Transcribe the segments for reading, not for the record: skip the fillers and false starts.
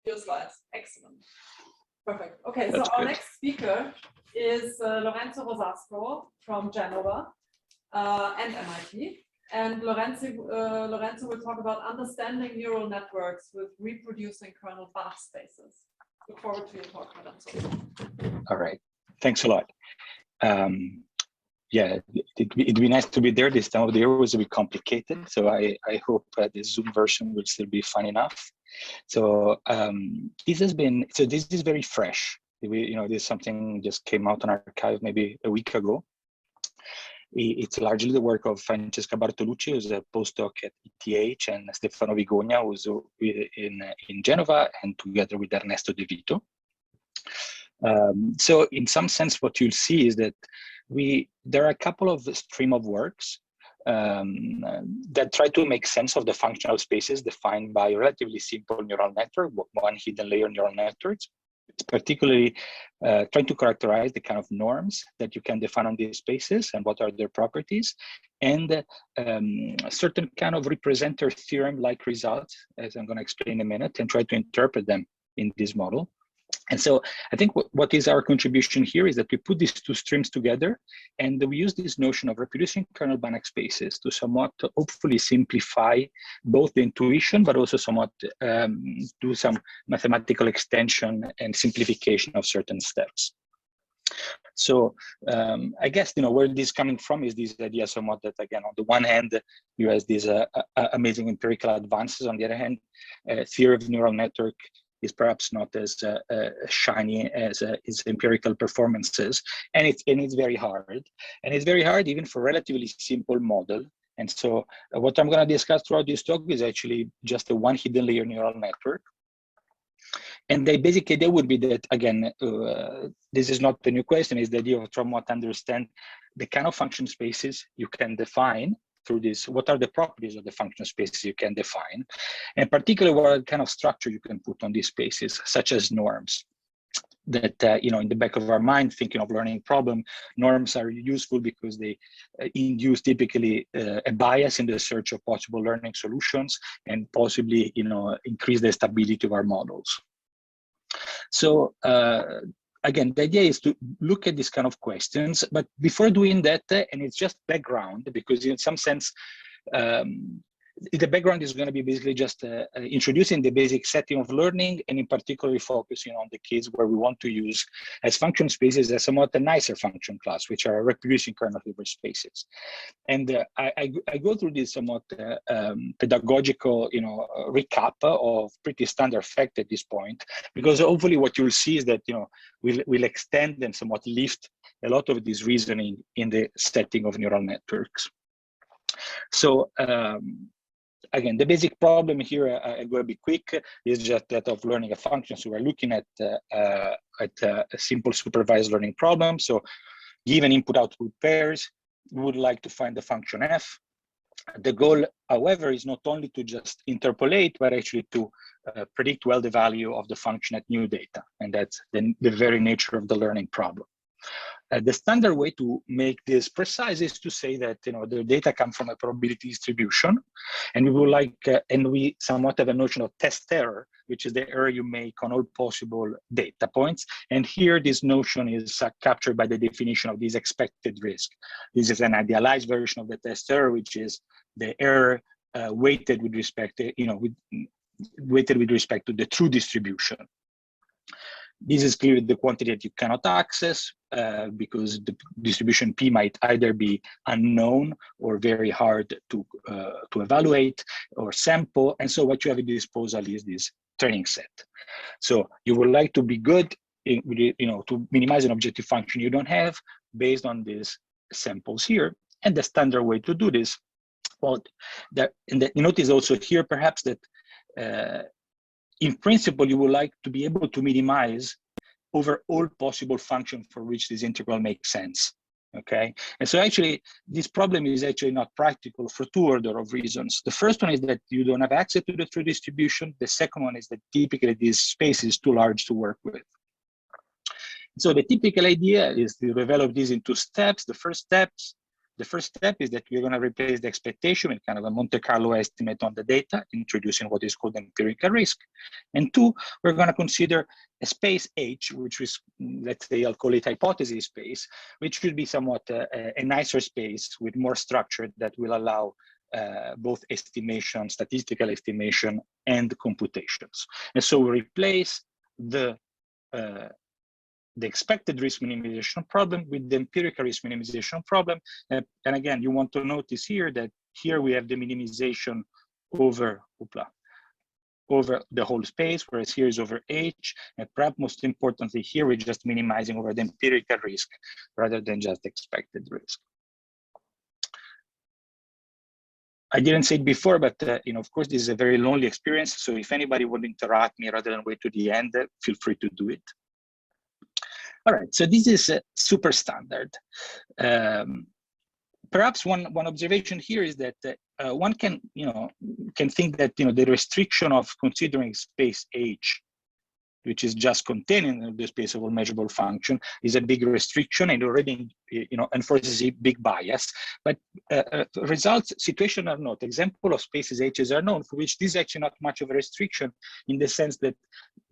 your slides. Excellent. Perfect. Okay, so our next speaker is Lorenzo Rosasco from Genova and MIT. And Lorenzo will talk about understanding neural networks with reproducing kernel Banach spaces. Look forward to your talk, Lorenzo. All right. Thanks a lot. Yeah, it'd be nice to be there. This time of the year was a bit complicated, so I hope the Zoom version will still be fun enough. So this is very fresh. This is something just came out on arXiv maybe a week ago. It's largely the work of Francesca Bartolucci, who's a postdoc at ETH, and Stefano Vigogna, who's in Genova, and together with Ernesto De Vito. So in some sense, what you'll see is that there are a couple of stream of works that try to make sense of the functional spaces defined by a relatively simple neural network, one hidden layer neural networks. It's particularly trying to characterize the kind of norms that you can define on these spaces and what are their properties, and certain kind of representer theorem-like results, as I'm going to explain in a minute, and try to interpret them in this model. And so I think what is our contribution here is that we put these two streams together, and we use this notion of reproducing kernel Banach spaces to somewhat hopefully simplify both the intuition, but also somewhat do some mathematical extension and simplification of certain steps. So I guess where this is coming from is this idea somewhat that, again, on the one hand, you have these amazing empirical advances. On the other hand, theory of neural network is perhaps not as shiny as its empirical performances, and it's very hard. And it's very hard even for relatively simple model. And so what I'm going to discuss throughout this talk is actually just a one hidden layer neural network. And they would be that, again, this is not the new question, is the idea of trying to understand the kind of function spaces you can define through this. What are the properties of the function spaces you can define, and particularly what kind of structure you can put on these spaces, such as norms. That in the back of our mind, thinking of learning problem, norms are useful because they induce typically a bias in the search of possible learning solutions, and possibly increase the stability of our models. So again, the idea is to look at these kind of questions, but before doing that, and it's just background, because in some sense, the background is going to be basically just introducing the basic setting of learning, and in particular focusing on the case where we want to use as function spaces as somewhat a nicer function class, which are reproducing kernel Hilbert spaces. And I go through this somewhat pedagogical recap of pretty standard fact at this point, because hopefully what you'll see is that we'll extend and somewhat lift a lot of this reasoning in the setting of neural networks. So again, the basic problem here, I'm going to be quick, is just that of learning a function. So we're looking at a simple supervised learning problem. So given input-output pairs, we would like to find the function f. The goal, however, is not only to just interpolate, but actually to predict well the value of the function at new data. And that's the very nature of the learning problem. The standard way to make this precise is to say that the data come from a probability distribution, and we would like, and we somewhat have a notion of test error, which is the error you make on all possible data points. And here, this notion is captured by the definition of this expected risk. This is an idealized version of the test error, which is the error weighted with respect to, weighted with respect to the true distribution. This is clearly the quantity that you cannot access because the distribution P might either be unknown or very hard to evaluate or sample. And so what you have at disposal is this training set. So you would like to be good in, to minimize an objective function you don't have based on these samples here. And the standard way to do this, well, notice also here perhaps that in principle, you would like to be able to minimize over all possible functions for which this integral makes sense, okay? And so actually, this problem is actually not practical for two orders of reasons. The first one is that you don't have access to the true distribution. The second one is that typically this space is too large to work with. So the typical idea is to develop these into steps. The first steps The first step is that we're going to replace the expectation with kind of a Monte Carlo estimate on the data, introducing what is called empirical risk. And two, we're going to consider a space H, which is, let's say, I'll call it hypothesis space, which should be somewhat a nicer space with more structure that will allow both estimation, statistical estimation, and computations. And so we replace the expected risk minimization problem with the empirical risk minimization problem. And again, you want to notice here that here we have the minimization over the whole space, whereas here is over H. And perhaps most importantly, here we're just minimizing over the empirical risk rather than just expected risk. I didn't say it before, but of course, this is a very lonely experience. So if anybody would interrupt me rather than wait to the end, feel free to do it. All right, so this is super standard. Perhaps one observation here is that one can think that the restriction of considering space H, which is just containing the space of all measurable function, is a big restriction and already enforces a big bias. But results situation are not. Example of spaces H's are known, for which this is actually not much of a restriction, in the sense that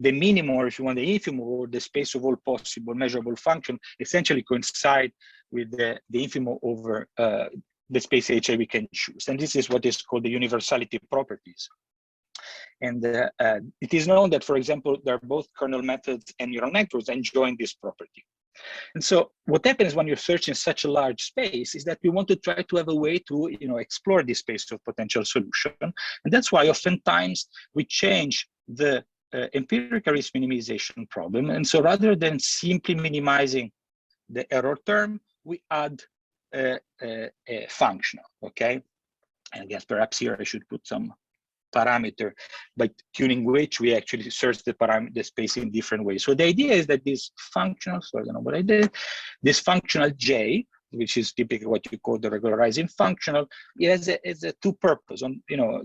the minimum, or if you want the infimum, or the space of all possible measurable function, essentially coincide with the infimum over the space H we can choose. And this is what is called the universality properties. And it is known that, for example, there are both kernel methods and neural networks enjoying this property. And so what happens when you search in such a large space is that we want to try to have a way to explore this space of potential solution. And that's why oftentimes we change the empirical risk minimization problem. And so rather than simply minimizing the error term, we add a functional, okay? And I guess perhaps here I should put some parameter by tuning which we actually search the space in different ways. So the idea is that this functional, so I don't know what I did, this functional J, which is typically what you call the regularizing functional, it has a two purposes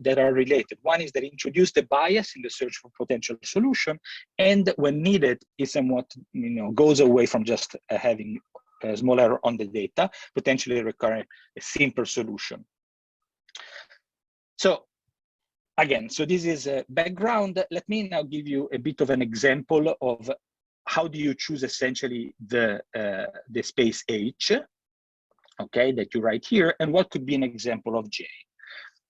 that are related. One is that it introduces the bias in the search for potential solution, and when needed, it somewhat goes away from just having a small error on the data, potentially requiring a simple solution. So again, so this is a background. Let me now give you a bit of an example of how do you choose essentially the space H, okay, that you write here, and what could be an example of J.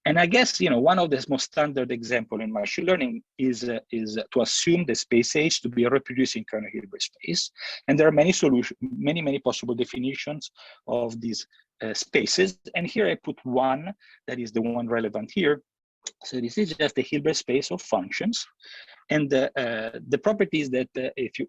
And I guess one of the most standard example in machine learning is to assume the space H to be a reproducing kernel Hilbert space, and there are many many possible definitions of these spaces. And here I put one that is the one relevant here. So this is just a Hilbert space of functions, and the property is that if you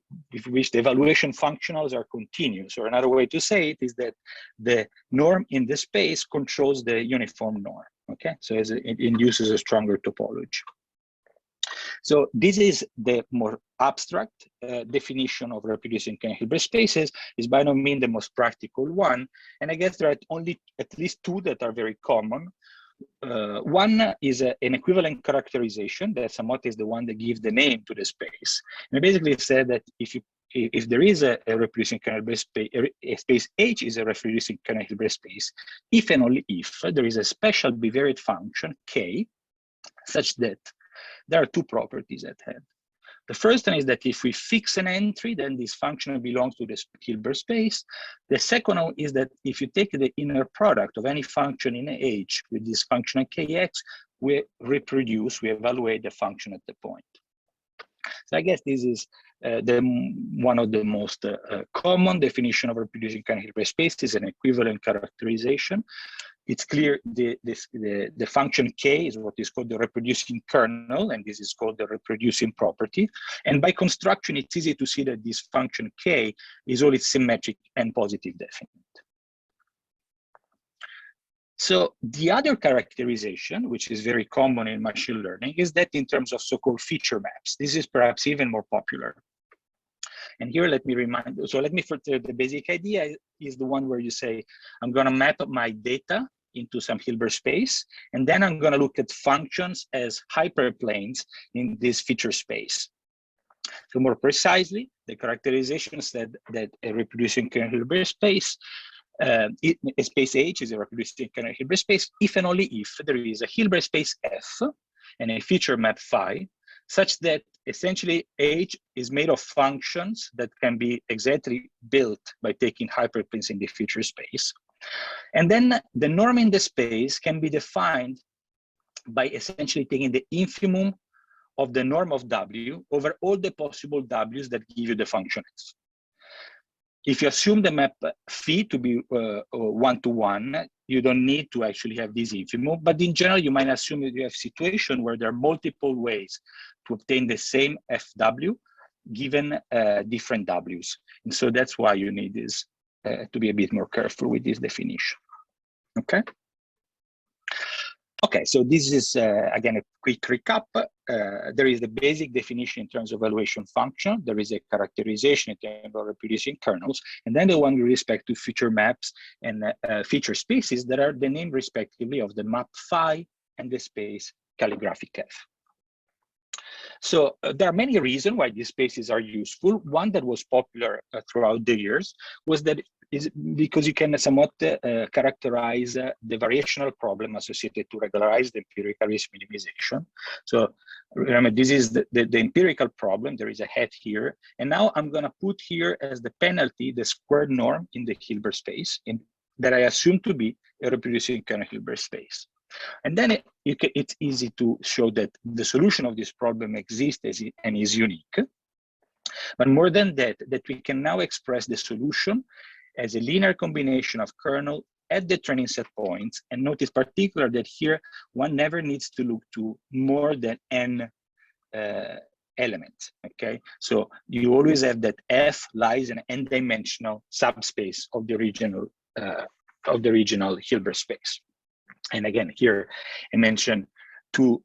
wish, the evaluation functionals are continuous, or another way to say it is that the norm in the space controls the uniform norm. Okay, so it induces a stronger topology. So this is the more abstract definition of reproducing kernel Hilbert spaces. Is by no means the most practical one, and I guess there are only at least two that are very common. One is an equivalent characterization that somewhat is the one that gives the name to the space. And it basically said that if there is a reproducing kernel Hilbert space, a space H is a reproducing kernel Hilbert space, if and only if there is a special bivariate function K, such that there are two properties at hand. The first one is that if we fix an entry, then this function belongs to the Hilbert space. The second one is that if you take the inner product of any function in H with this function Kx, we evaluate the function at the point. So I guess this is one of the most common definition of reproducing kernel Hilbert space is an equivalent characterization. It's clear the function K is what is called the reproducing kernel, and this is called the reproducing property. And by construction, it's easy to see that this function K is always symmetric and positive definite. So the other characterization, which is very common in machine learning, is that in terms of so-called feature maps. This is perhaps even more popular. And here, let me remind you, so let me first, the basic idea is the one where you say, I'm going to map my data into some Hilbert space, and then I'm going to look at functions as hyperplanes in this feature space. So more precisely, the characterization said that a reproducing kernel Hilbert space space H is a reproducing kernel Hilbert space if and only if there is a Hilbert space F and a feature map phi, such that essentially H is made of functions that can be exactly built by taking hyperplanes in the feature space. And then the norm in the space can be defined by essentially taking the infimum of the norm of W over all the possible W's that give you the function X. If you assume the map phi to be one-to-one, you don't need to actually have this infimum, but in general, you might assume that you have a situation where there are multiple ways to obtain the same FW given different W's. And so that's why you need this to be a bit more careful with this definition, okay? Okay, so this is, again, a quick recap. There is the basic definition in terms of evaluation function. There is a characterization in terms of reproducing kernels, and then the one with respect to feature maps and feature spaces that are the name respectively of the map phi and the space calligraphic F. So there are many reasons why these spaces are useful. One that was popular throughout the years was that is because you can somewhat characterize the variational problem associated to regularize the empirical risk minimization. So remember, this is the empirical problem. There is a hat here. And now I'm going to put here as the penalty the squared norm in the Hilbert space that I assume to be a reproducing kernel Hilbert space. And then it's easy to show that the solution of this problem exists and is unique. But more than that, that we can now express the solution as a linear combination of kernel at the training set points. And notice particular that here, one never needs to look to more than n elements, okay? So you always have that F lies in an n-dimensional subspace of the original Hilbert space. And again, here I mentioned two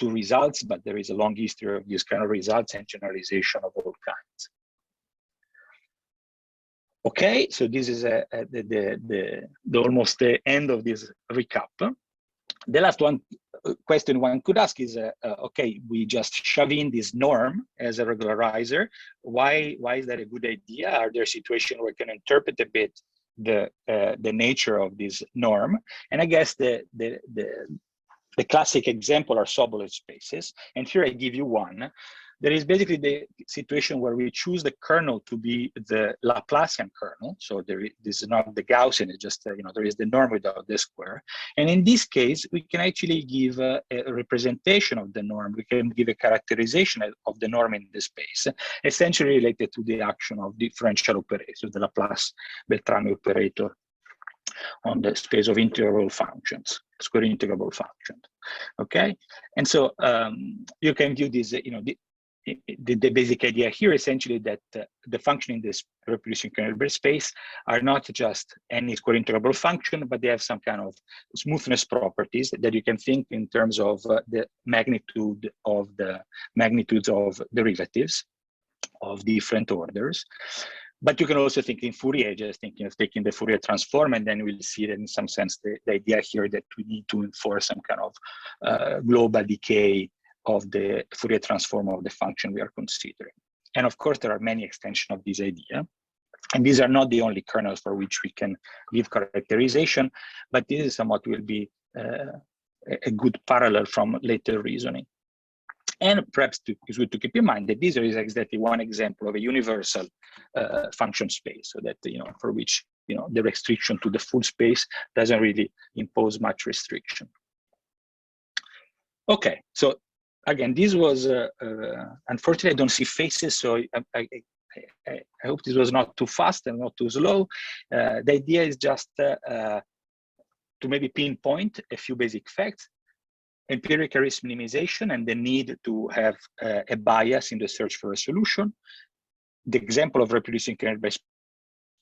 results, but there is a long history of these kind of results and generalization of all kinds. Okay, so this is the almost the end of this recap. The last question one could ask is, okay, we just shove in this norm as a regularizer. Why is that a good idea? Are there situations where we can interpret a bit the nature of this norm? And I guess the classic example are Sobolev spaces. And here I give you one. There is basically the situation where we choose the kernel to be the Laplacian kernel. So this is not the Gaussian, it's just, there is the norm without the square. And in this case, we can actually give a representation of the norm. We can give a characterization of the norm in the space, essentially related to the action of differential operators, the Laplace-Beltrami operator on the space of integrable functions, square integrable functions. Okay, and so you can view this, the basic idea here essentially that the function in this reproducing kernel Hilbert space are not just any square integrable function, but they have some kind of smoothness properties that you can think in terms of the magnitudes of derivatives of different orders. But you can also think in Fourier, just thinking of taking the Fourier transform, and then we'll see that in some sense the idea here that we need to enforce some kind of global decay of the Fourier transform of the function we are considering. And of course, there are many extensions of this idea. And these are not the only kernels for which we can give characterization, but this is somewhat will be a good parallel from later reasoning. And perhaps it's good to keep in mind that this is exactly one example of a universal function space, so that, for which, the restriction to the full space doesn't really impose much restriction. Okay, so again, this was, unfortunately, I don't see faces, so I hope this was not too fast and not too slow. The idea is just to maybe pinpoint a few basic facts: empirical risk minimization and the need to have a bias in the search for a solution. The example of reproducing kernel by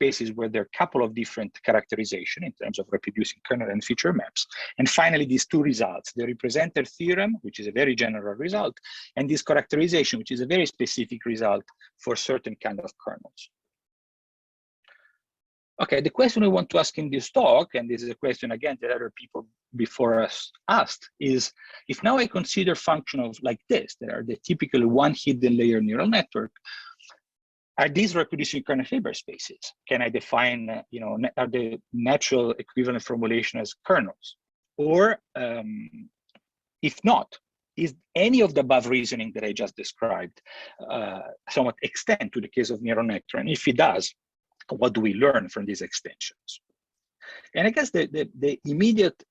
spaces where there are a couple of different characterization in terms of reproducing kernel and feature maps. And finally, these two results, the representer theorem, which is a very general result, and this characterization, which is a very specific result for certain kind of kernels. Okay, the question we want to ask in this talk, and this is a question again that other people before us asked, is if now I consider functions like this, that are the typical one hidden layer neural network, are these reproducing kernel Hilbert spaces? Can I define, are the natural equivalent formulation as kernels? Or if not, is any of the above reasoning that I just described somewhat extend to the case of neural network? And if it does, what do we learn from these extensions? And I guess the immediate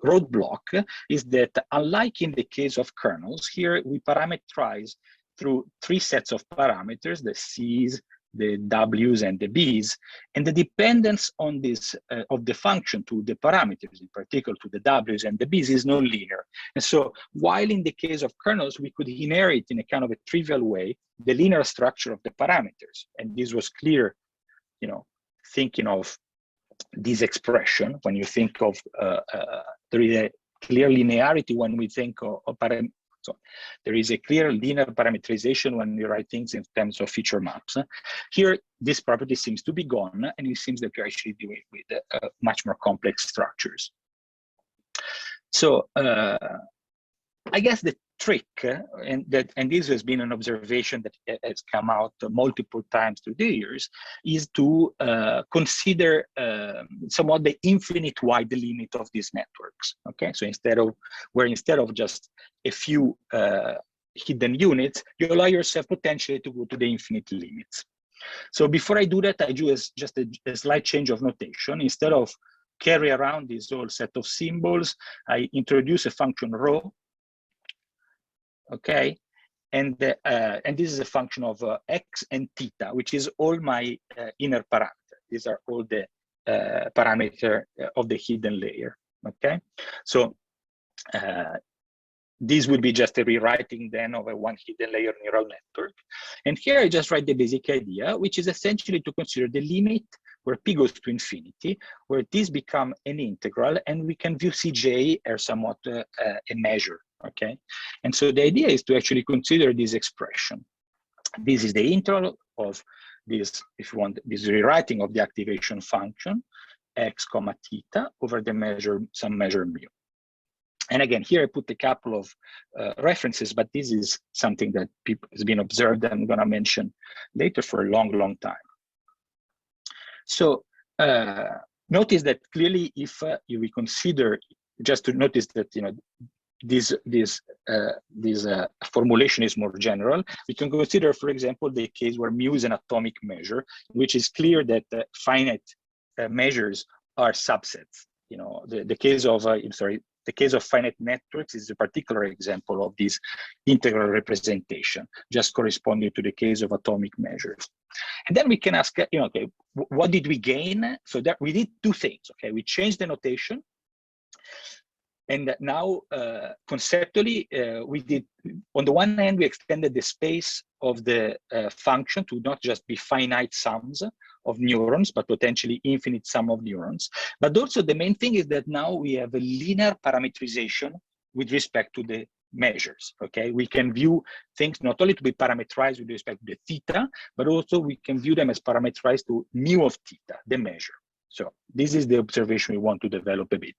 roadblock is that, unlike in the case of kernels, here we parameterize through 3 sets of parameters, the C's, the W's, and the B's, and the dependence on this of the function to the parameters, in particular to the W's and the B's, is non-linear. And so, while in the case of kernels, we could inherit in a kind of a trivial way the linear structure of the parameters, and this was clear, thinking of this expression when you think of there is a clear linearity when we think of so there is a clear linear parameterization when we write things in terms of feature maps. Here, this property seems to be gone, and it seems that we're actually dealing with much more complex structures. So I guess the trick, and this has been an observation that has come out multiple times through the years, is to consider somewhat the infinite wide limit of these networks. Okay, so instead of just a few hidden units, you allow yourself potentially to go to the infinite limits. So before I do that, I do just a slight change of notation. Instead of carry around this whole set of symbols, I introduce a function rho. Okay, and this is a function of x and theta, which is all my inner parameters. These are all the parameter of the hidden layer. Okay, so this would be just a rewriting then of a one hidden layer neural network. And here I just write the basic idea, which is essentially to consider the limit where p goes to infinity, where this becomes an integral, and we can view Cj as somewhat a measure. Okay, and so the idea is to actually consider this expression. This is the integral of this, if you want, this rewriting of the activation function, x comma theta over the measure, some measure mu. And again, here I put a couple of references, but this is something that has been observed and I'm going to mention later for a long, long time. So notice that clearly, if we consider, just to notice that this formulation is more general, we can consider, for example, the case where mu is an atomic measure, which is clear that finite measures are subsets. The case of the case of finite networks is a particular example of this integral representation, just corresponding to the case of atomic measures. And then we can ask, okay, what did we gain? So that we did 2 things. Okay, we changed the notation. And now, conceptually, we did, on the one hand, we extended the space of the function to not just be finite sums of neurons, but potentially infinite sum of neurons. But also the main thing is that now we have a linear parameterization with respect to the measures. Okay, we can view things not only to be parameterized with respect to the theta, but also we can view them as parameterized to mu of theta, the measure. So this is the observation we want to develop a bit.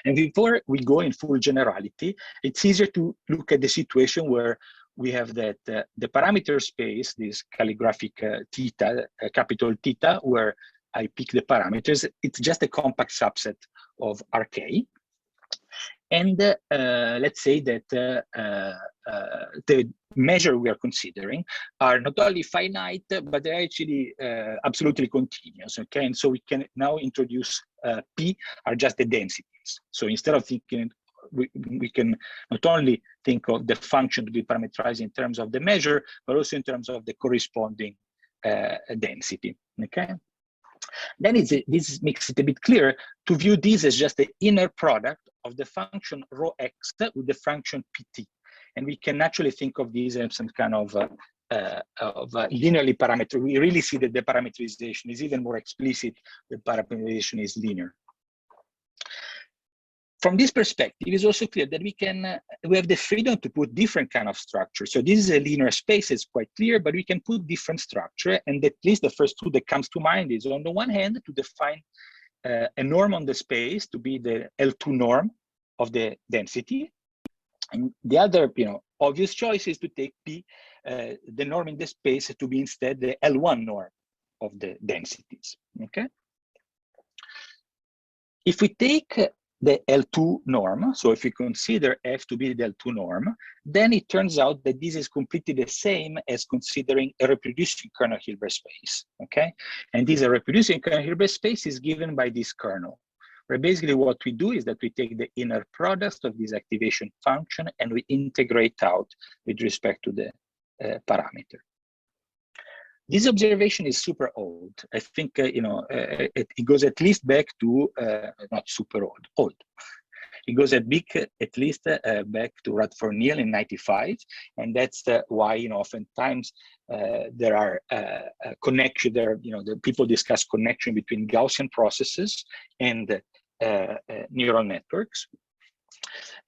And before we go in full generality, it's easier to look at the situation where we have that the parameter space, this calligraphic theta, capital theta, where I pick the parameters, it's just a compact subset of Rk. And let's say that the measure we are considering are not only finite, but they're actually absolutely continuous. Okay, and so we can now introduce P are just the densities. So instead of thinking, we can not only think of the function to be parameterized in terms of the measure, but also in terms of the corresponding density. Okay. Then this makes it a bit clearer to view this as just the inner product of the function rho x with the function pt. And we can naturally think of these as some kind of linearly parameter. We really see that the parameterization is even more explicit. The parameterization is linear. From this perspective, it is also clear that we have the freedom to put different kind of structures. So this is a linear space, it's quite clear, but we can put different structure. And at least the first 2 that comes to mind is, on the one hand, to define a norm on the space to be the L2 norm of the density. And the other, obvious choice is to take P, the norm in the space, to be instead the L1 norm of the densities, okay? If we take the L2 norm, so if we consider F to be the L2 norm, then it turns out that this is completely the same as considering a reproducing kernel Hilbert space, okay? And this reproducing kernel Hilbert space is given by this kernel, where basically what we do is that we take the inner product of this activation function and we integrate out with respect to the parameter. This observation is super old. I think it goes at least back to not super old. It goes at least back to Radford-Neal in '95, and that's why oftentimes there are connection. The people discuss connection between Gaussian processes and neural networks.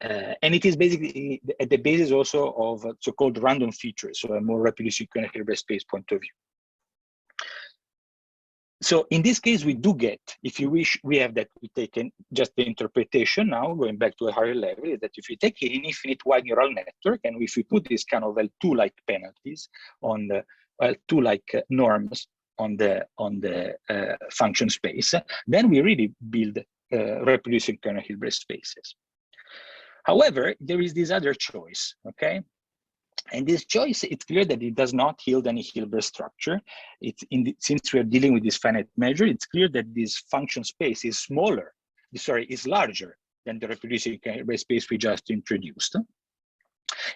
And it is basically at the basis also of so-called random features, so a more reproducible kernel Hilbert space point of view. So in this case, we do get, if you wish, we have that we taken just the interpretation now, going back to a higher level, is that if you take an infinite wide neural network, and if we put this kind of L2-like penalties on the L2-like norms on the function space, then we really build reproducing kernel Hilbert spaces. However, there is this other choice, okay? And this choice, it's clear that it does not yield any Hilbert structure. Since we are dealing with this finite measure, it's clear that this function space is larger than the reproducing Hilbert space we just introduced.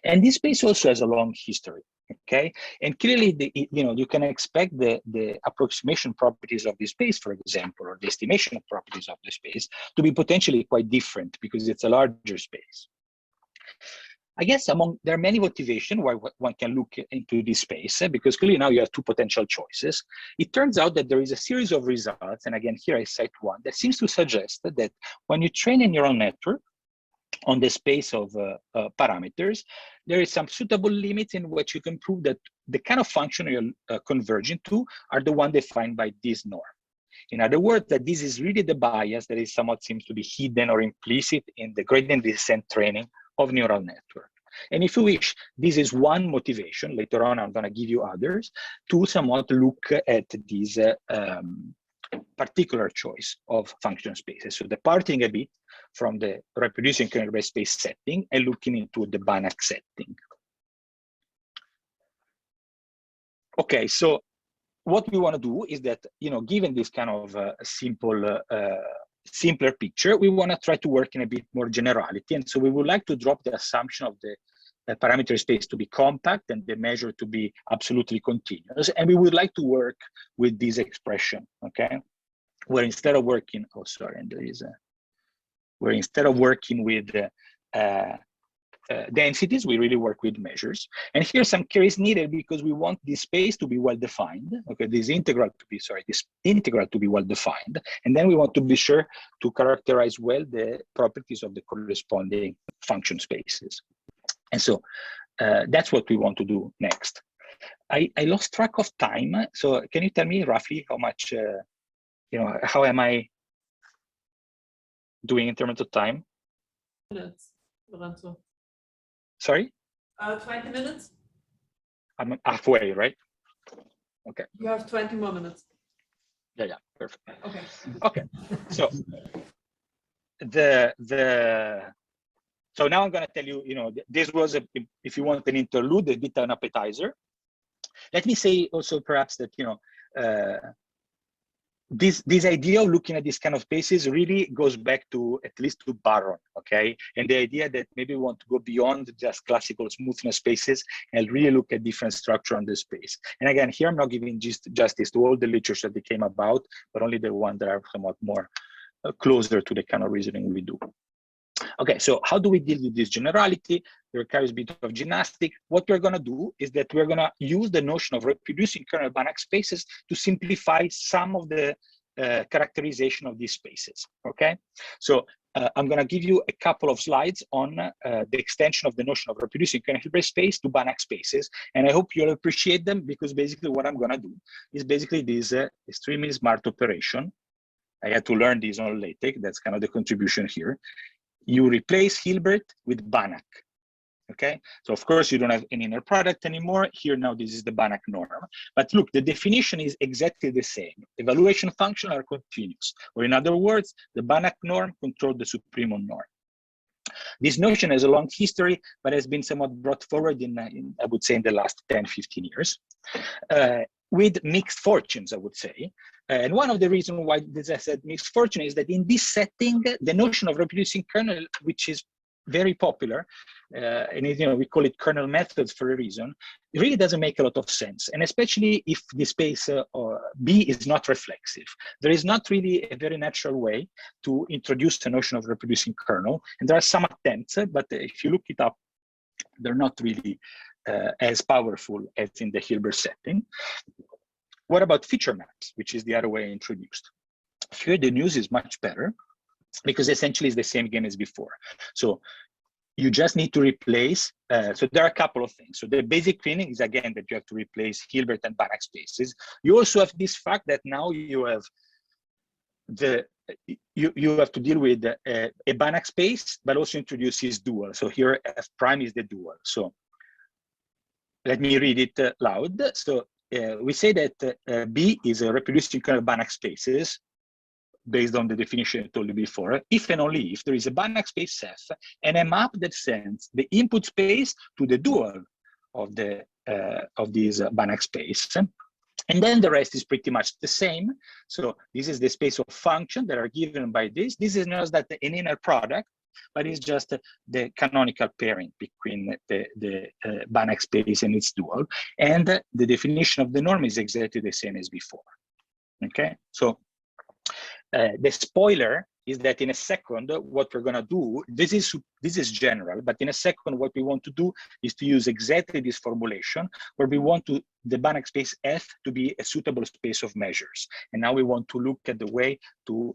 And this space also has a long history, okay? And clearly, you can expect the approximation properties of this space, for example, or the estimation properties of the space to be potentially quite different because it's a larger space. I guess there are many motivations why one can look into this space, because clearly now you have two potential choices. It turns out that there is a series of results, and again, here I cite one, that seems to suggest that when you train a neural network on the space of parameters, there is some suitable limits in which you can prove that the kind of function you're converging to are the one defined by this norm. In other words, that this is really the bias that is somewhat seems to be hidden or implicit in the gradient descent training of neural network. And if you wish, this is one motivation. Later on, I'm going to give you others to somewhat look at this particular choice of function spaces. So departing a bit from the reproducing kernel Hilbert space setting and looking into the Banach setting. Okay, so what we want to do is that, given this kind of simpler picture, we want to try to work in a bit more generality. And so we would like to drop the assumption of the parameter space to be compact and the measure to be absolutely continuous. And we would like to work with this expression, okay? Where instead of working, where instead of working with densities, we really work with measures. And here some care is needed because we want this space to be well defined. Okay, this integral to be well defined. And then we want to be sure to characterize well the properties of the corresponding function spaces. And so that's what we want to do next. I lost track of time. So can you tell me roughly how much, how am I doing in terms of time? Minutes, Lorenzo. Sorry? 20 minutes. I'm halfway, right? Okay. You have 20 more minutes. Yeah, perfect. Okay. Okay. So so now I'm going to tell you, this was if you want an interlude, a bit an appetizer. Let me say also perhaps that this idea of looking at these kind of spaces really goes back to at least to Baron, okay? And the idea that maybe we want to go beyond just classical smoothness spaces and really look at different structure on the space. And again, here I'm not giving justice to all the literature that they came about, but only the ones that are somewhat more closer to the kind of reasoning we do. Okay, so how do we deal with this generality? It requires a bit of gymnastics. What we're going to do is that we're going to use the notion of reproducing kernel Banach spaces to simplify some of the characterization of these spaces, okay? So I'm going to give you a couple of slides on the extension of the notion of reproducing kernel Hilbert space to Banach spaces, and I hope you'll appreciate them because basically what I'm going to do is basically this extremely smart operation. I had to learn this on LaTeX. That's kind of the contribution here. You replace Hilbert with Banach, Okay, so of course you don't have an inner product anymore. Here now this is the Banach norm. But look, the definition is exactly the same. Evaluation functions are continuous, or in other words, the Banach norm controls the supremum norm. This notion has a long history, but has been somewhat brought forward in I would say, in the last 10, 15 years, with mixed fortunes, I would say. And one of the reasons why this I said mixed fortune is that in this setting, the notion of reproducing kernel, which is very popular, and we call it kernel methods for a reason, it really doesn't make a lot of sense. And especially if the space B is not reflexive. There is not really a very natural way to introduce the notion of reproducing kernel. And there are some attempts, but if you look it up, they're not really as powerful as in the Hilbert setting. What about feature maps, which is the other way introduced? Here the news is much better, because essentially it's the same game as before. So you just need to replace, so there are a couple of things. So the basic cleaning is, again, that you have to replace Hilbert and Banach spaces. You also have this fact that now you have you have to deal with a Banach space, but also introduce his dual. So here F prime is the dual. So let me read it loud. So we say that B is a reproducing kernel Banach spaces, based on the definition I told you before, if and only if there is a Banach space F and a map that sends the input space to the dual of the of this Banach space. And then the rest is pretty much the same. So this is the space of functions that are given by this. This is not that an inner product, but it's just the canonical pairing between the Banach space and its dual. And the definition of the norm is exactly the same as before. Okay, so the spoiler is that in a second, what we're going to do, this is general, but in a second, what we want to do is to use exactly this formulation, where we want the Banach space F to be a suitable space of measures. And now we want to look at the way to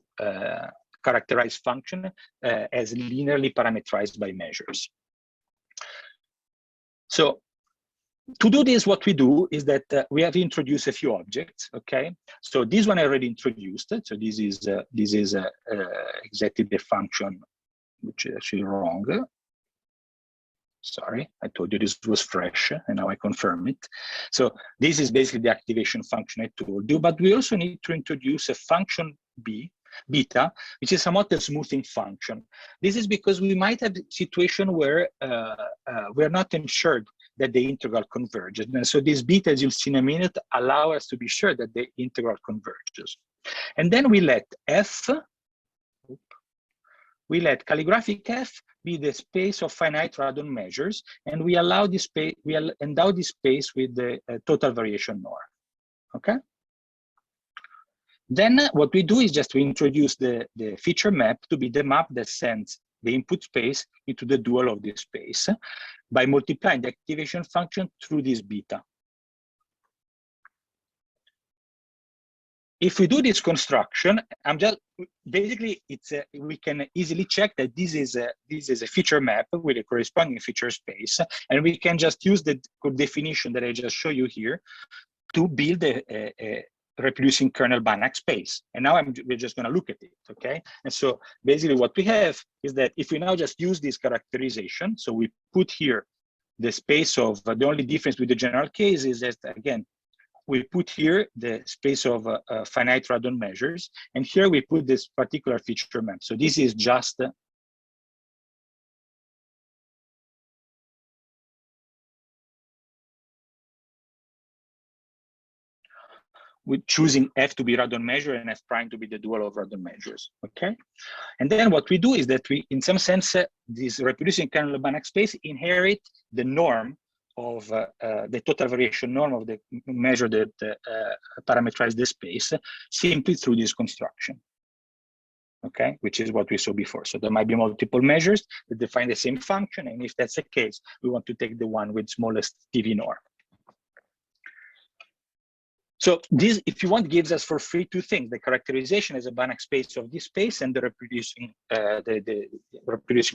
characterize function as linearly parametrized by measures. So to do this, what we do is that we have introduced a few objects. Okay, so this one I already introduced. So this is exactly the function, which is actually wrong. Sorry, I told you this was fresh, and now I confirm it. So this is basically the activation function I told you. But we also need to introduce a function beta, which is somewhat a smoothing function. This is because we might have a situation where we're not ensured that the integral converges. And so this beta, as you'll see in a minute, allow us to be sure that the integral converges. And then we let calligraphic F be the space of finite Radon measures, and we allow this space, we endow this space with the total variation norm. Okay. Then what we do is just to introduce the feature map to be the map that sends the input space into the dual of this space by multiplying the activation function through this beta. If we do this construction, basically we can easily check that this is a feature map with a corresponding feature space, and we can just use the definition that I just showed you here to build a reproducing kernel Banach space. And now we're just going to look at it, okay? And so basically what we have is that if we now just use this characterization, so we put here the space of, the only difference with the general case is that, again, we put here the space of finite Radon measures, and here we put this particular feature map. So this is just with choosing F to be Radon measure and F prime to be the dual of Radon measures, okay? And then what we do is that we, in some sense, this reproducing kernel Banach space inherit the norm of the total variation norm of the measure that parameterize the space simply through this construction, okay? Which is what we saw before. So there might be multiple measures that define the same function, and if that's the case, we want to take the one with smallest TV norm. So this, if you want, gives us for free two things: the characterization as a Banach space of this space, and the reproducing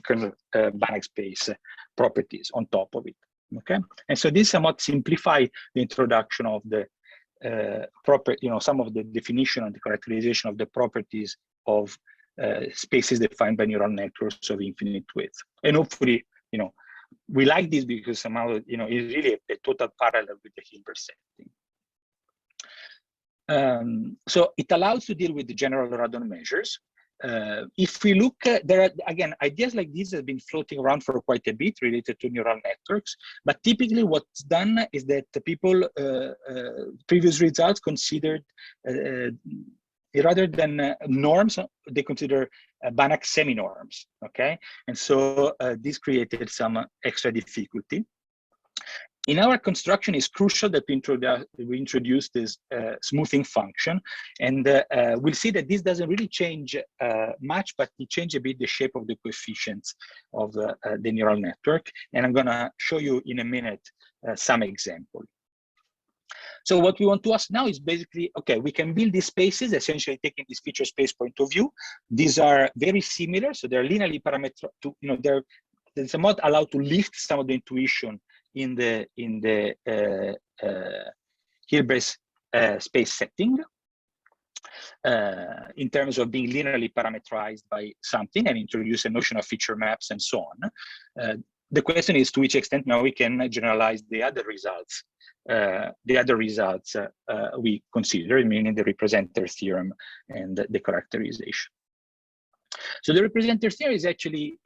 kernel Banach space properties on top of it. Okay, and so this somewhat simplify the introduction of the some of the definition and the characterization of the properties of spaces defined by neural networks of infinite width, and hopefully, we like this because somehow, it's really a total parallel with the Hilbert setting. So it allows to deal with the general Radon measures. If we look, there are, again, ideas like this have been floating around for quite a bit related to neural networks, but typically what's done is that the people, previous results considered, rather than norms, they consider Banach semi-norms, okay? And so this created some extra difficulty. In our construction, it's crucial that we introduce this smoothing function, and we'll see that this doesn't really change much, but it changes a bit the shape of the coefficients of the neural network. And I'm gonna show you in a minute some examples. So what we want to ask now is basically, okay, we can build these spaces, essentially taking this feature space point of view. These are very similar, so they're linearly parameter to, they're somewhat allowed to lift some of the intuition in the Hilbert space setting in terms of being linearly parameterized by something and introduce a notion of feature maps and so on. The question is to which extent now we can generalize the other results. We consider, meaning the representer theorem and the characterization. So the representer theorem is actually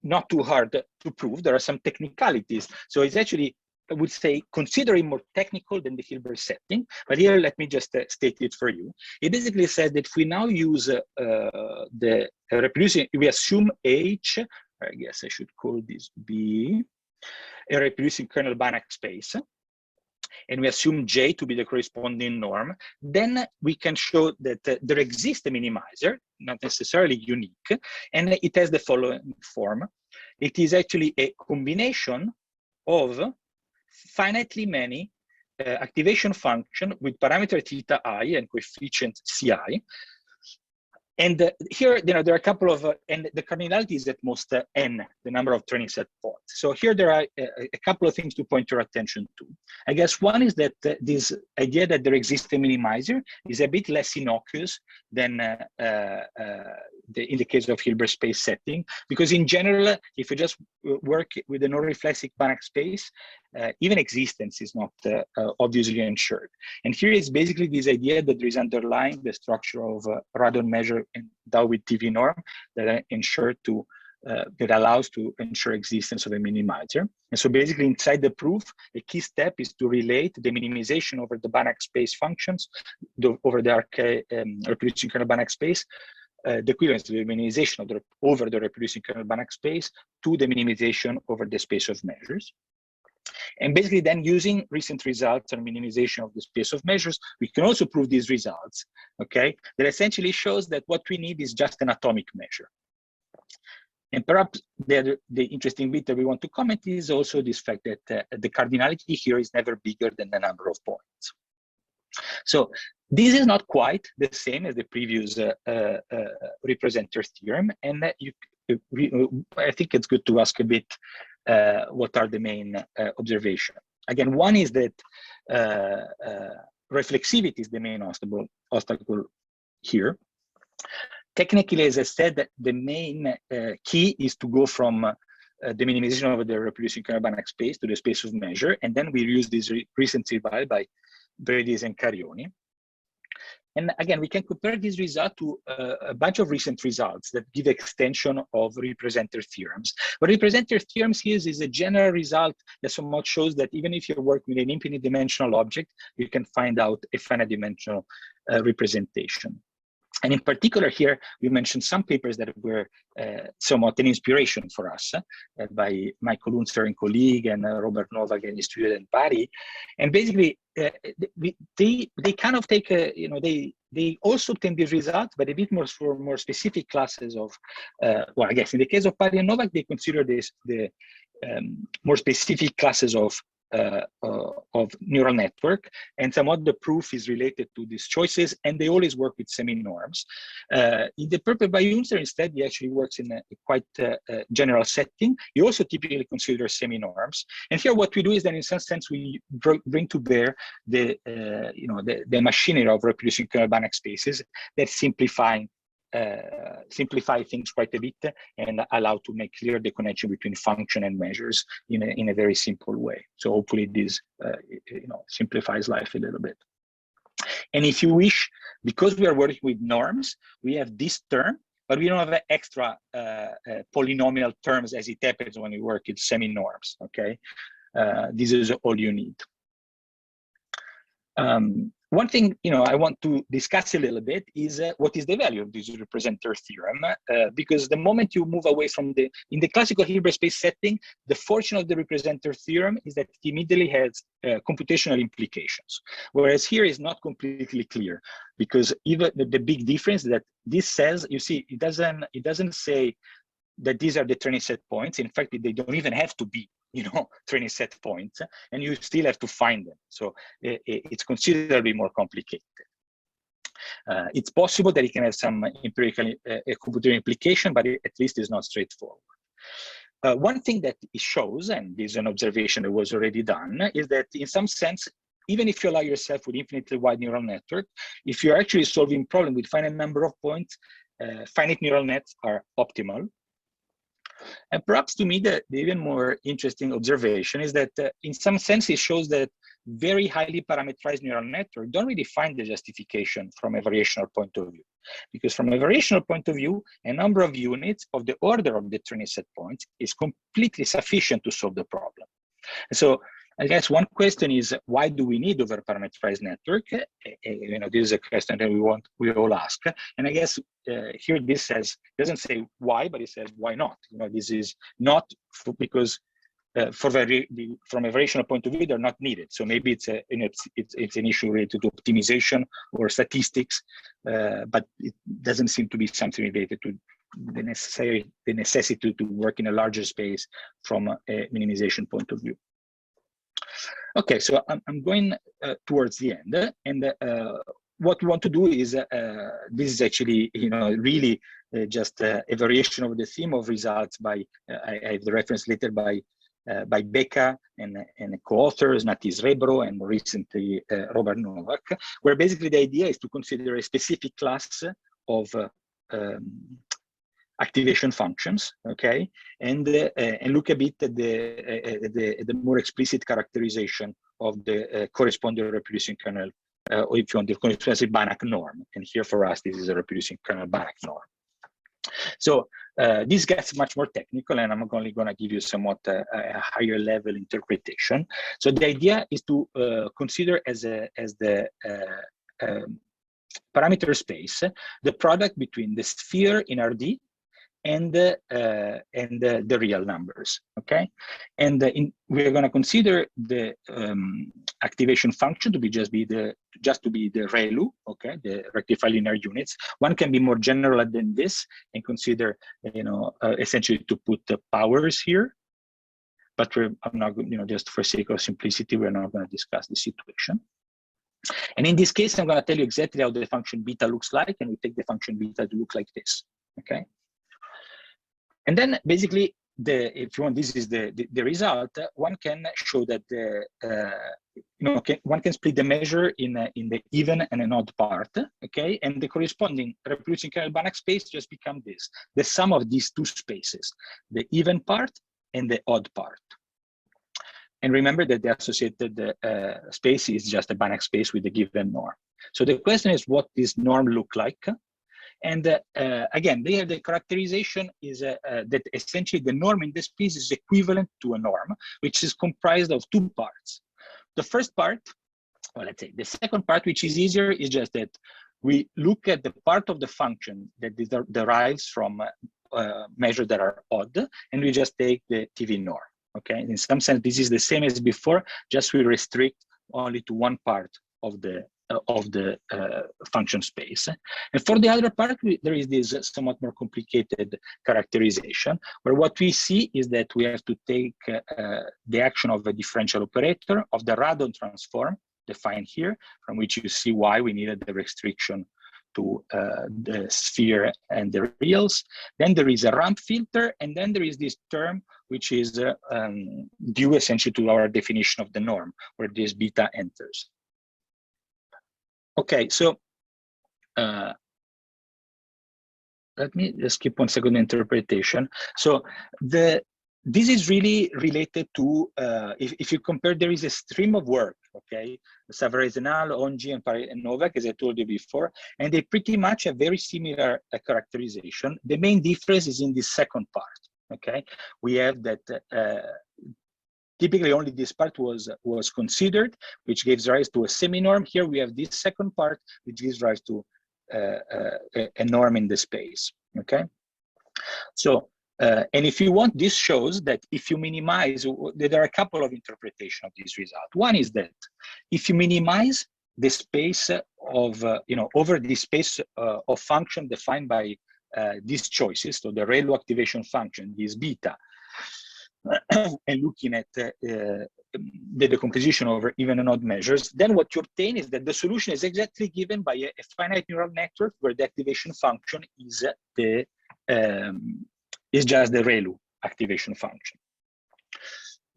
not too hard to prove. There are some technicalities. So it's actually, I would say, considerably more technical than the Hilbert setting. But here, let me just state it for you. It basically says that if we now use the reproducing, we assume H, I guess I should call this B, a reproducing kernel Banach space, and we assume J to be the corresponding norm, then we can show that there exists a minimizer, not necessarily unique, and it has the following form. It is actually a combination of finitely many activation function with parameter theta I and coefficient Ci. And here, there are a couple of, and the cardinality is at most n, the number of training set points. So here there are a couple of things to point your attention to. I guess one is that this idea that there exists a minimizer is a bit less innocuous than in the case of Hilbert space setting, because in general, if you just work with a non-reflexive Banach space, even existence is not obviously ensured. And here is basically this idea that there is underlying the structure of Radon measure endowed with TV norm that ensure to that allows to ensure existence of a minimizer. And so basically inside the proof, a key step is to relate the minimization over the Banach space functions over the reproducing kernel Banach space, the equivalence to the minimization of over the reproducing kernel Banach space to the minimization over the space of measures. And basically then using recent results on minimization of the space of measures, we can also prove these results, okay? That essentially shows that what we need is just an atomic measure. And perhaps the interesting bit that we want to comment is also this fact that the cardinality here is never bigger than the number of points. So this is not quite the same as the previous representer theorem. And I think it's good to ask a bit what are the main observations. Again, one is that reflexivity is the main obstacle here. Technically, as I said, that the main key is to go from the minimization of the reproducing kernel Banach space to the space of measure, and then we use this recent revival by Bredis and Carioni. And again, we can compare this result to a bunch of recent results that give extension of representer theorems. What representer theorems is a general result that somewhat shows that even if you work with an infinite dimensional object, you can find out a finite dimensional representation. And in particular here, we mentioned some papers that were somewhat an inspiration for us by Michael Unser and colleague and Robert Novak and his student Paris. And basically, they kind of take they also obtain these results, but a bit more for more specific classes of, well, I guess in the case of Paris and Novak, they consider this the more specific classes of neural network, and somewhat the proof is related to these choices, and they always work with semi-norms. In the paper by Unser, instead, he actually works in a quite general setting. He also typically considers semi-norms. And here what we do is that in some sense, we bring to bear the machinery of reproducing kernel Banach spaces that simplifying simplify things quite a bit and allow to make clear the connection between function and measures in a very simple way. So hopefully this simplifies life a little bit. And if you wish, because we are working with norms, we have this term, but we don't have extra polynomial terms as it happens when you work with semi-norms, okay? This is all you need. One thing I want to discuss a little bit is what is the value of this representer theorem, because the moment you move away from in the classical Hilbert space setting, the fortune of the representer theorem is that it immediately has computational implications, whereas here is not completely clear, because even the big difference that this says, you see, it doesn't say that these are the training set points. In fact, they don't even have to be, training set points, and you still have to find them. So it's considerably more complicated. It's possible that it can have some empirical computational implication, but at least it's not straightforward. One thing that it shows, and this is an observation that was already done, is that in some sense, even if you allow yourself with infinitely wide neural network, if you're actually solving problem with finite number of points, finite neural nets are optimal. And perhaps to me, the even more interesting observation is that in some sense, it shows that very highly parameterized neural networks don't really find the justification from a variational point of view. Because from a variational point of view, a number of units of the order of the training set points is completely sufficient to solve the problem. And so I guess one question is, why do we need over-parameterized network? This is a question that we all ask. And I guess here this doesn't say why, but it says why not? This is not because from a variational point of view, they're not needed. So maybe it's an issue related to optimization or statistics, but it doesn't seem to be something related to the necessity to work in a larger space from a minimization point of view. Okay, so I'm going towards the end, and what we want to do is this is actually really just a variation of the theme of results by I have the reference later by Becca and co-authors Natis Rebro and more recently Robert Novak, where basically the idea is to consider a specific class of activation functions, okay, and look a bit at the more explicit characterization of the corresponding reproducing kernel, or if you want the corresponding Banach norm. And here for us, this is a reproducing kernel Banach norm. So this gets much more technical, and I'm only going to give you somewhat a higher level interpretation. So the idea is to consider as the parameter space the product between the sphere in RD and the real numbers, okay? And we're going to consider the activation function to be just be the ReLU, okay, the rectified linear units. One can be more general than this and consider, essentially to put the powers here. But I'm not, just for sake of simplicity, we're not going to discuss the situation. And in this case, I'm going to tell you exactly how the function beta looks like, and we take the function beta to look like this, okay? And then basically, if you want, this is the result. One can show that one can split the measure in the even and an odd part, okay? And the corresponding reproducing kernel Banach space just become this: the sum of these two spaces, the even part and the odd part. And remember that the associated space is just a Banach space with a given norm. So the question is, what this norm look like? And again, there the characterization is that essentially the norm in this space is equivalent to a norm, which is comprised of two parts. The first part, well, let's say the second part, which is easier, is just that we look at the part of the function that derives from measures that are odd, and we just take the TV norm. Okay, in some sense, this is the same as before, just we restrict only to one part of the function space. And for the other part, there is this somewhat more complicated characterization, where what we see is that we have to take the action of a differential operator of the Radon transform defined here, from which you see why we needed the restriction to the sphere and the reals. Then there is a ramp filter, and then there is this term which is due essentially to our definition of the norm, where this beta enters. Okay, so let me just keep 1 second interpretation. So this is really related to, if you compare, there is a stream of work, okay? Savariznal, Ongi, and Novak, as I told you before, and they pretty much have very similar characterization. The main difference is in the second part, okay? We have that typically only this part was considered, which gives rise to a semi-norm. Here we have this second part, which gives rise to a norm in the space, okay? So, and if you want, this shows that if you minimize, there are a couple of interpretations of this result. One is that if you minimize the space of, over the space of function defined by these choices, so the ReLU activation function, this beta, and looking at the decomposition over even and odd measures, then what you obtain is that the solution is exactly given by a finite neural network where the activation function is just the ReLU activation function.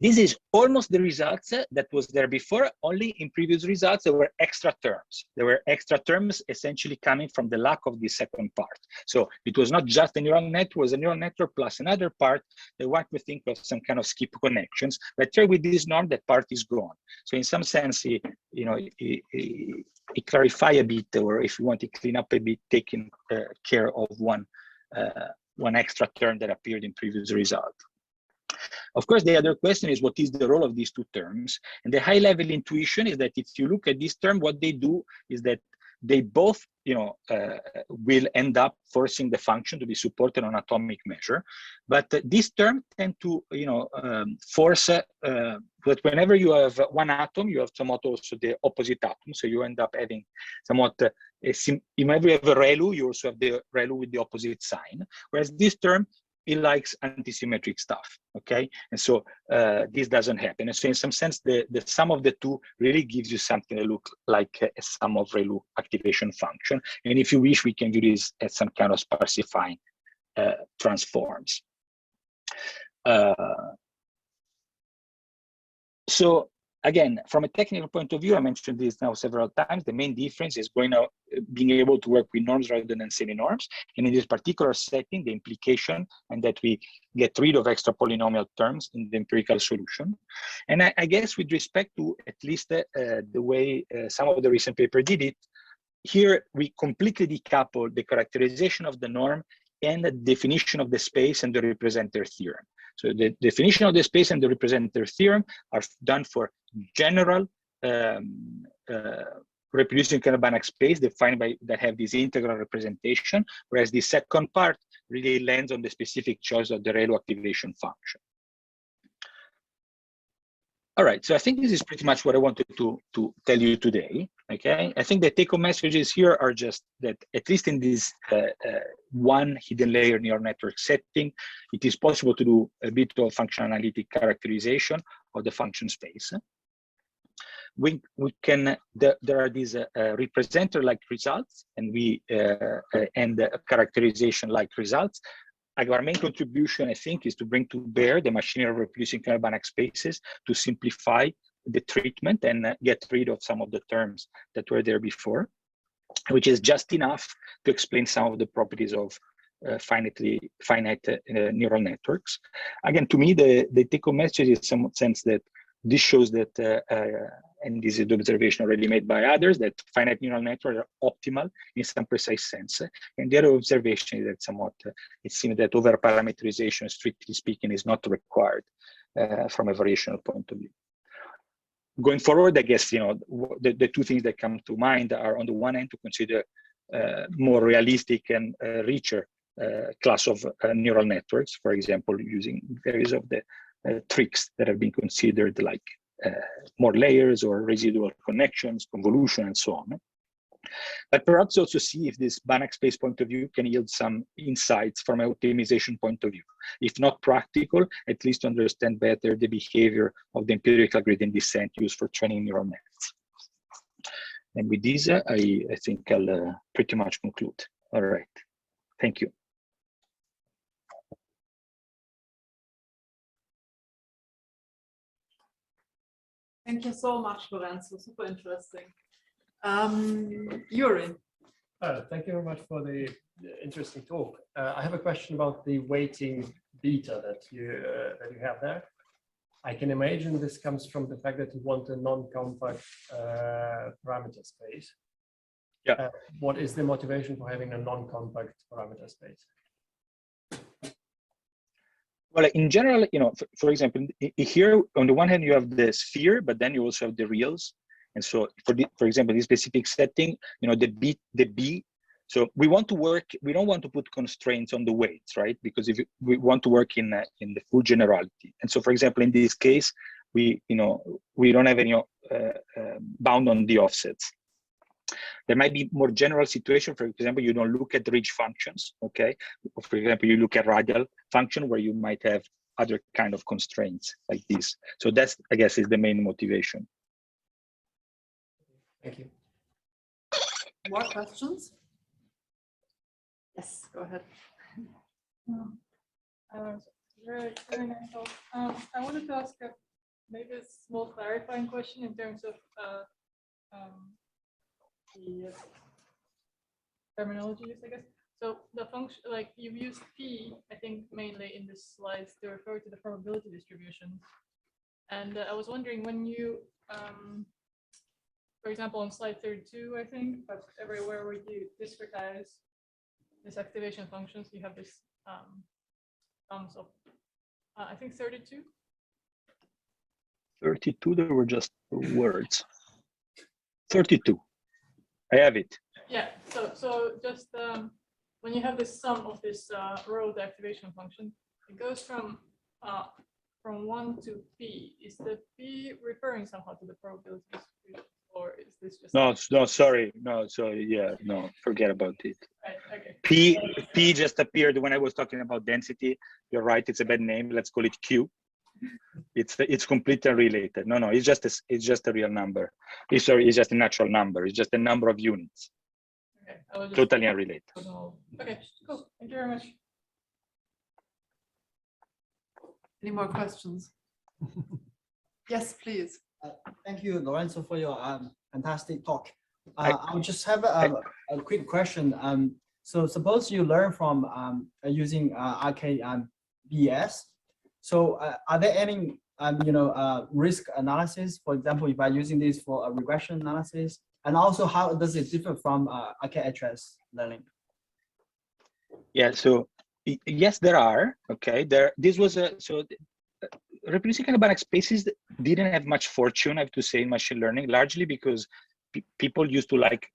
This is almost the results that was there before, only in previous results there were extra terms. There were extra terms essentially coming from the lack of the second part. So it was not just a neural network, it was a neural network plus another part that one could think of some kind of skip connections, but here with this norm, that part is gone. So in some sense, it clarify a bit, or if you want to clean up a bit, taking care of one extra term that appeared in previous result. Of course, the other question is, what is the role of these two terms? And the high-level intuition is that if you look at this term, what they do is that they both, will end up forcing the function to be supported on atomic measure. But this term tend to, force that whenever you have one atom, you have somewhat also the opposite atom. So you end up having somewhat, whenever you have a ReLU, you also have the ReLU with the opposite sign. Whereas this term, it likes antisymmetric stuff, okay? And so this doesn't happen. And so in some sense, the sum of the two really gives you something that looks like a sum of ReLU activation function. And if you wish, we can view this as some kind of sparsifying transforms. So again, from a technical point of view, I mentioned this now several times, the main difference is being able to work with norms rather than semi-norms. And in this particular setting, the implication and that we get rid of extra polynomial terms in the empirical solution. And I guess with respect to at least the way some of the recent paper did it, here we completely decouple the characterization of the norm and the definition of the space and the representer theorem. So the definition of the space and the representer theorem are done for general reproducing kernel Banach space defined by that have this integral representation, whereas the second part really lands on the specific choice of the ReLU activation function. All right, so I think this is pretty much what I wanted to tell you today. Okay, I think the take-home messages here are just that, at least in this one hidden layer neural network setting, it is possible to do a bit of function analytic characterization of the function space. We can, there are these representer-like results, and characterization-like results. Our main contribution, I think, is to bring to bear the machinery of reproducing kernel Banach spaces to simplify the treatment and get rid of some of the terms that were there before, which is just enough to explain some of the properties of finite neural networks. Again, to me, the take-home message is in some sense that this shows that, and this is the observation already made by others, that finite neural networks are optimal in some precise sense. And the other observation is that somewhat, it seems that over-parameterization, strictly speaking, is not required from a variational point of view. Going forward, I guess, the two things that come to mind are, on the one hand, to consider more realistic and richer class of neural networks, for example, using various of the tricks that have been considered, like more layers or residual connections, convolution, and so on. But perhaps also see if this Banach space point of view can yield some insights from an optimization point of view. If not practical, at least to understand better the behavior of the empirical gradient descent used for training neural nets. And with this, I think I'll pretty much conclude. All right. Thank you. Thank you so much, Lorenzo. Super interesting. Yuri. Thank you very much for the interesting talk. I have a question about the weighting beta that you have there. I can imagine this comes from the fact that you want a non-compact parameter space. Yeah. What is the motivation for having a non-compact parameter space? Well, in general, you know, for example, here on the one hand you have the sphere, but then you also have the reals. And so, for example, this specific setting, you know, the B. So we want to work. We don't want to put constraints on the weights, right? Because if we want to work in the full generality. And so, for example, in this case, we don't have any bound on the offsets. There might be more general situation. For example, you don't look at ridge functions, okay? For example, you look at radial function where you might have other kind of constraints like this. So that's, I guess, is the main motivation. Thank you. More questions? Yes, go ahead. Very nice talk. I wanted to ask maybe a small clarifying question in terms of the terminology used, I guess. So the function, like you've used P, I think mainly in the slides to refer to the probability distributions. And I was wondering when you, for example, on slide 32, I think, but everywhere where you discretize this activation functions, you have this sums of, I think 32. 32, there were just words. 32. I have it. Yeah, so just when you have this sum of this row, the activation function, it goes from 1 to P. Is the P referring somehow to the probability distribution, or is this just sorry, yeah, no, forget about it. right, okay. P just appeared when I was talking about density. You're right, it's a bad name. Let's call it Q. It's completely unrelated. No, it's just a real number. It's just a natural number. It's just a number of units. Okay, totally unrelated. Okay, cool. Thank you very much. Any more questions? Yes, please. Thank you, Lorenzo, for your fantastic talk. I would just have a quick question. So suppose you learn from using RKBS. So are there any risk analysis? For example, if I'm using this for a regression analysis, and also how does it differ from RKHS learning? Yeah. So yes, there are. Okay. This was reproducing Banach spaces didn't have much fortune, I have to say, in machine learning, largely because people used to like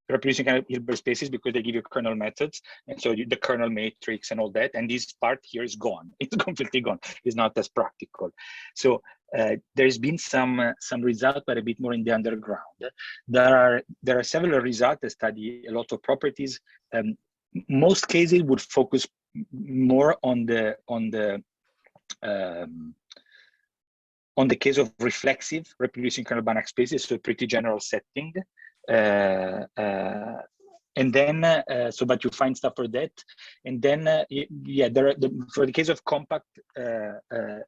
reproducing Hilbert spaces because they give you kernel methods, and so the kernel matrix and all that, and this part here is gone. It's completely gone. It's not as practical. So there's been some results, but a bit more in the underground. There are several results that study a lot of properties. Most cases would focus more on the case of reflexive reproducing kernel Banach spaces, so a pretty general setting. And then, but you find stuff for that. And then, yeah, for the case of compact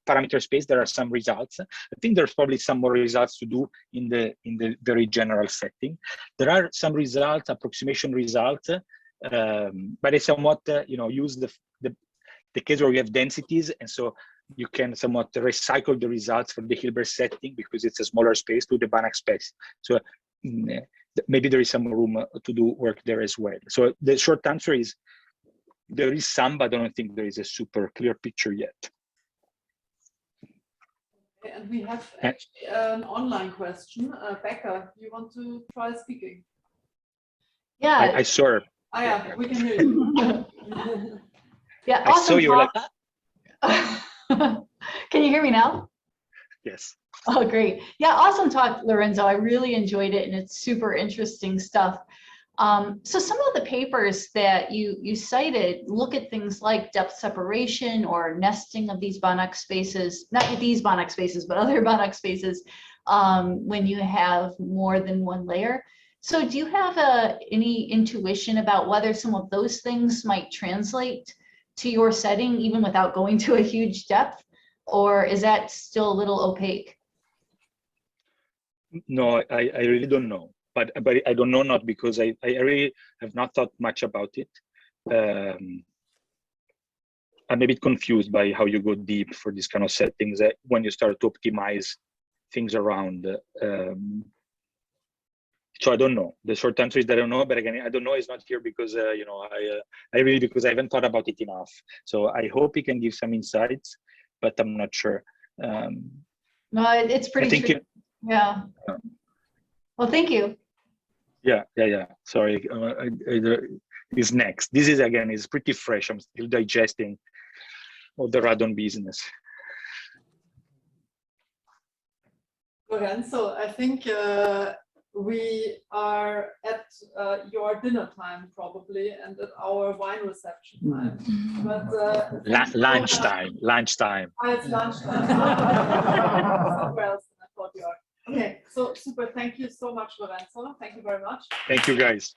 parameter space, there are some results. I think there's probably some more results to do in the very general setting. There are some results, approximation results, but it's somewhat, use the case where we have densities, and so you can somewhat recycle the results from the Hilbert setting because it's a smaller space to the Banach space. So maybe there is some room to do work there as well. So the short answer is there is some, but I don't think there is a super clear picture yet. Okay, and we have actually an online question. Becca, you want to try speaking? Yeah. I saw her. Oh, yeah, we can hear you. Yeah, I saw you like. Can you hear me now? Yes. Oh, great. Yeah, awesome talk, Lorenzo. I really enjoyed it, and it's super interesting stuff. So some of the papers that you cited look at things like depth separation or nesting of these Banach spaces, not these Banach spaces, but other Banach spaces when you have more than one layer. So do you have any intuition about whether some of those things might translate to your setting even without going to a huge depth, or is that still a little opaque? No, I really don't know. but I don't know, not because I really have not thought much about it. I'm a bit confused by how you go deep for this kind of settings when you start to optimize things around. So I don't know. The short answer is that I don't know, but again, I don't know is not here because you know, because I haven't thought about it enough. So I hope he can give some insights, but I'm not sure. No, it's pretty true. Yeah. Well, thank you. Yeah. Sorry, is next. This is again is pretty fresh. I'm still digesting all the Radon business. Lorenzo, I think we are at your dinner time probably, and at our wine reception time. But lunchtime. Oh, it's lunchtime. Somewhere else than I thought you are. Okay, so super. Thank you so much, Lorenzo. Thank you very much. Thank you, guys.